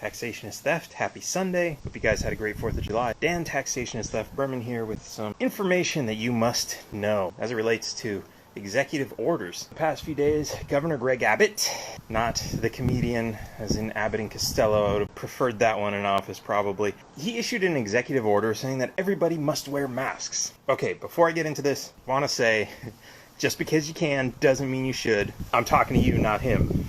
Taxation is Theft. Happy Sunday. Hope you guys had a great 4th of July. Dan, Taxation is Theft Berman here with some information that you must know as it relates to executive orders. The past few days, Governor Greg Abbott, not the comedian as in Abbott and Costello, I would have preferred that one in office probably. He issued an executive order saying that everybody must wear masks. Okay, before I get into this, I want to say, just because you can doesn't mean you should. I'm talking to you, not him.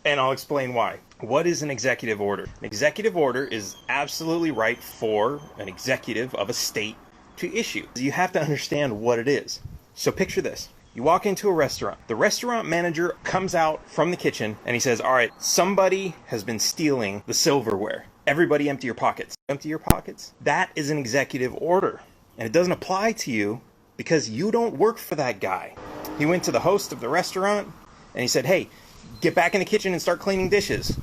And I'll explain why. What is an executive order? An executive order is absolutely right for an executive of a state to issue. You have to understand what it is. So picture this. You walk into a restaurant. The restaurant manager comes out from the kitchen and he says, all right, somebody has been stealing the silverware. Everybody empty your pockets. Empty your pockets. That is an executive order. And it doesn't apply to you because you don't work for that guy. He went to the host of the restaurant and he said, hey, get back in the kitchen and start cleaning dishes.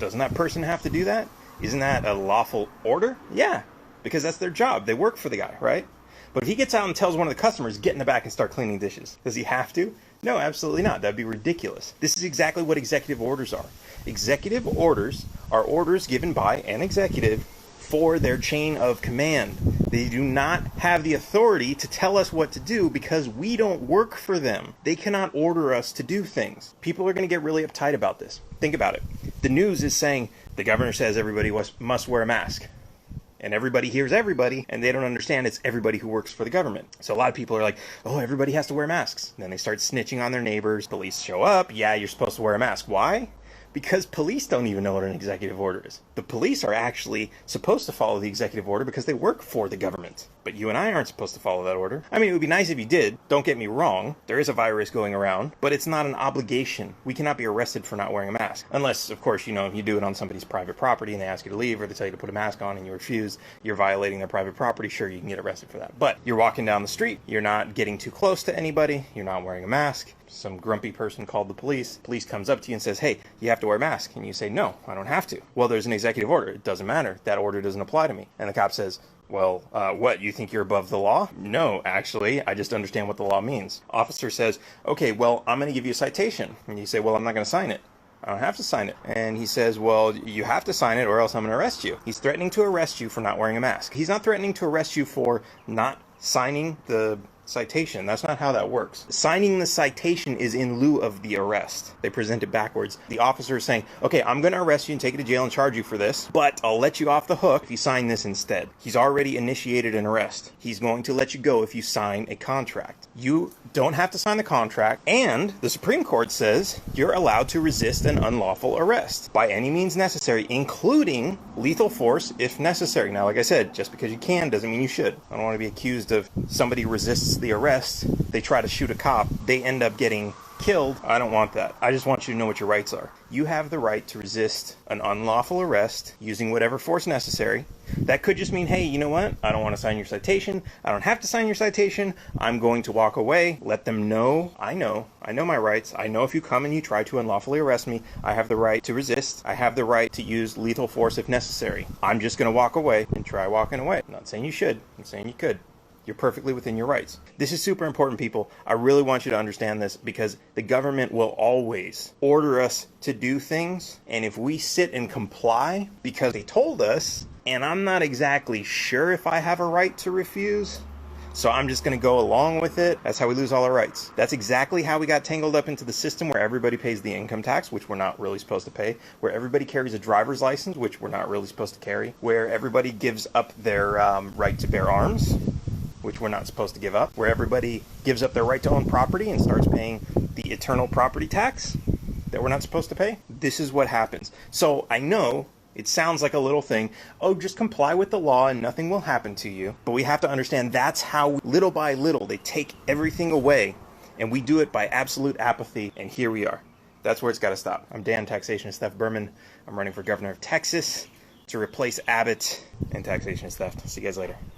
Doesn't that person have to do that? Isn't that a lawful order? Yeah, because that's their job. They work for the guy, right? But if he gets out and tells one of the customers, get in the back and start cleaning dishes, does he have to? No, absolutely not. That'd be ridiculous. This is exactly what executive orders are. Executive orders are orders given by an executive for their chain of command. They do not have the authority to tell us what to do because we don't work for them. They cannot order us to do things. People are going to get really uptight about this. Think about it. The news is saying the governor says everybody must wear a mask. And everybody hears everybody, and they don't understand it's everybody who works for the government. So a lot of people are like, oh, everybody has to wear masks. Then they start snitching on their neighbors. Police show up. Yeah, you're supposed to wear a mask. Why? Because police don't even know what an executive order is. The police are actually supposed to follow the executive order because they work for the government. But you and I aren't supposed to follow that order. I mean, it would be nice if you did. Don't get me wrong. There is a virus going around, but it's not an obligation. We cannot be arrested for not wearing a mask. Unless, of course, you do it on somebody's private property and they ask you to leave or they tell you to put a mask on and you refuse. You're violating their private property. Sure, you can get arrested for that. But you're walking down the street. You're not getting too close to anybody. You're not wearing a mask. Some grumpy person called the police. Police comes up to you and says, hey, you have to wear a mask. And you say, no, I don't have to. Well, there's an executive order. It doesn't matter. That order doesn't apply to me. And the cop says, well, what, you think you're above the law? No, actually, I just understand what the law means. Officer says, okay, well, I'm going to give you a citation. And you say, well, I'm not going to sign it. I don't have to sign it. And he says, well, you have to sign it or else I'm going to arrest you. He's threatening to arrest you for not wearing a mask. He's not threatening to arrest you for not signing the citation. That's not how that works. Signing the citation is in lieu of the arrest. They present it backwards. The officer is saying, okay, I'm going to arrest you and take you to jail and charge you for this, but I'll let you off the hook if you sign this instead. He's already initiated an arrest. He's going to let you go if you sign a contract. You don't have to sign the contract, and the Supreme Court says you're allowed to resist an unlawful arrest by any means necessary, including lethal force if necessary. Now, like I said, just because you can doesn't mean you should. I don't want to be accused of somebody resists the arrest, they try to shoot a cop, they end up getting killed. I don't want that. I just want you to know what your rights are. You have the right to resist an unlawful arrest using whatever force necessary. That could just mean, hey, you know what? I don't want to sign your citation. I don't have to sign your citation. I'm going to walk away. Let them know. I know my rights. I know if you come and you try to unlawfully arrest me, I have the right to resist. I have the right to use lethal force if necessary. I'm just going to walk away and try walking away. I'm not saying you should. I'm saying you could. You're perfectly within your rights. This is super important, people. I really want you to understand this because the government will always order us to do things. And if we sit and comply because they told us, and I'm not exactly sure if I have a right to refuse, so I'm just going to go along with it, that's how we lose all our rights. That's exactly how we got tangled up into the system where everybody pays the income tax, which we're not really supposed to pay, where everybody carries a driver's license, which we're not really supposed to carry, where everybody gives up their right to bear arms, which we're not supposed to give up, where everybody gives up their right to own property and starts paying the eternal property tax that we're not supposed to pay. This is what happens. So I know it sounds like a little thing. Oh, just comply with the law and nothing will happen to you. But we have to understand that's how little by little they take everything away and we do it by absolute apathy. And here we are. That's where it's got to stop. I'm Dan, Taxation is Theft Berman. I'm running for governor of Texas to replace Abbott, and Taxation is Theft. See you guys later.